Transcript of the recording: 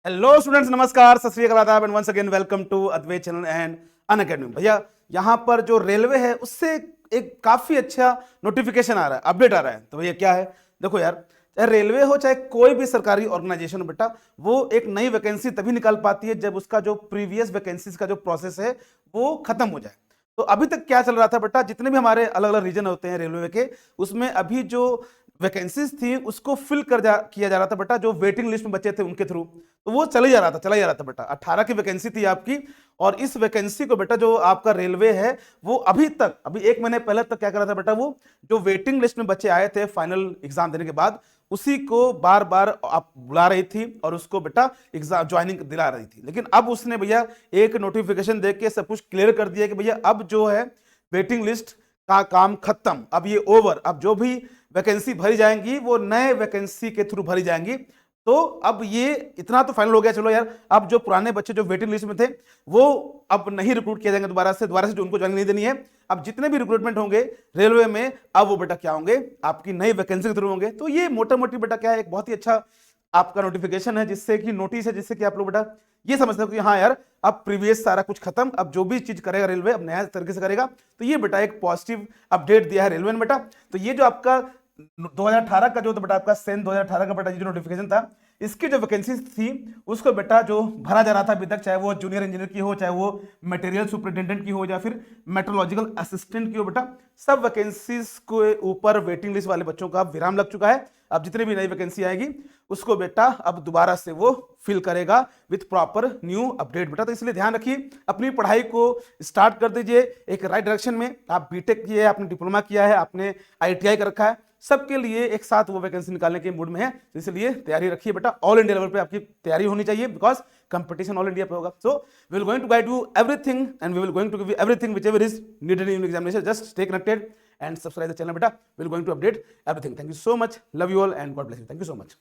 Hello students, नमस्कार, सत श्री अकाल, आदाब and once again welcome to Advait channel and Unacademy. भैया यहाँ पर जो रेलवे है उससे एक काफी अच्छा नोटिफिकेशन आ रहा है, अपडेट आ रहा है। तो भैया क्या है, देखो यार, चाहे रेलवे हो चाहे कोई भी सरकारी ऑर्गेनाइजेशन हो बेटा, वो एक नई वैकेंसी तभी निकाल पाती है जब उसका जो प्रीवियस वैकेंसीज का जो प्रोसेस है वो खत्म हो जाए। तो अभी तक क्या चल रहा था बेटा, जितने भी हमारे अलग अलग रीजन होते हैं रेलवे के, उसमें अभी जो वैकेंसीज थी उसको फिल किया जा रहा था बेटा, जो वेटिंग लिस्ट में बच्चे थे उनके थ्रू। तो वो चला ही जा रहा था बेटा। 18 की वैकेंसी थी आपकी, और इस वैकेंसी को बेटा जो आपका रेलवे है वो अभी 1 महीने पहले तक क्या कर रहा था बेटा, वो जो वेटिंग लिस्ट में बच्चे आए थे फाइनल एग्जाम देने के बाद, उसी को बार बार आप बुला रही थी और उसको बेटा एग्जाम ज्वाइनिंग दिला रही थी। लेकिन अब उसने भैया एक नोटिफिकेशन देख के सब कुछ क्लियर कर दिया कि भैया अब जो है वेटिंग लिस्ट का काम खत्म, अब ये ओवर। अब जो भी वैकेंसी भरी जाएंगी वो नए वैकेंसी के थ्रू भरी जाएंगी। तो अब ये इतना तो फाइनल हो गया, चलो यार, अब जो पुराने बच्चे जो वेटिंग लिस्ट में थे वो अब नहीं रिक्रूट किए जाएंगे दोबारा से जो उनको ज्वाइनिंग नहीं देनी है। अब जितने भी रिक्रूटमेंट होंगे रेलवे में, अब वो बेटा क्या होंगे, आपकी नई वैकेंसी के थ्रू होंगे। तो ये मोटा मोटी बेटा क्या है, एक बहुत ही अच्छा आपका नोटिफिकेशन है, जिससे कि नोटिस है, जिससे कि आप लोग बेटा ये समझते हो कि हाँ यार, अब प्रीवियस सारा कुछ खत्म, अब जो भी चीज करेगा रेलवे अब नया तरीके से करेगा। तो ये बेटा एक पॉजिटिव अपडेट दिया है रेलवे ने बेटा। तो ये जो आपका 2018 का जो तो बेटा आपका सन 2018 का बेटा ये जो नोटिफिकेशन था, इसकी जो वैकेंसी थी उसको बेटा जो भरा जा रहा था अभी तक, चाहे वो जूनियर इंजीनियर की हो, चाहे वो मटेरियल सुपरिटेंडेंट की हो, या फिर मेट्रोलॉजिकल असिस्टेंट की हो बेटा, सब वैकेंसीज के ऊपर वेटिंग लिस्ट वाले बच्चों का विराम लग चुका है। अब जितनी भी नई वैकेंसी आएगी उसको बेटा अब दोबारा से वो फिल करेगा विथ प्रॉपर न्यू अपडेट बेटा। तो इसलिए ध्यान रखिए, अपनी पढ़ाई को स्टार्ट कर दीजिए एक राइट डायरेक्शन में। आप बीटेक किए, आपने डिप्लोमा किया है, आपने आईटीआई कर रखा है, सबके लिए एक साथ वो वैकेंसी निकालने के मूड में है। तो इसलिए तैयारी रखिए बेटा, ऑल इंडिया लेवल पे आपकी तैयारी होनी चाहिए, बिकॉज कंपटीशन ऑल इंडिया पे होगा। So we will going to guide you everything and we will going to give you everything which ever is needed in examination. Just stay connected and subscribe the channel beta. We're going to update everything. Thank you so much. Love you all and God bless you. Thank you so much.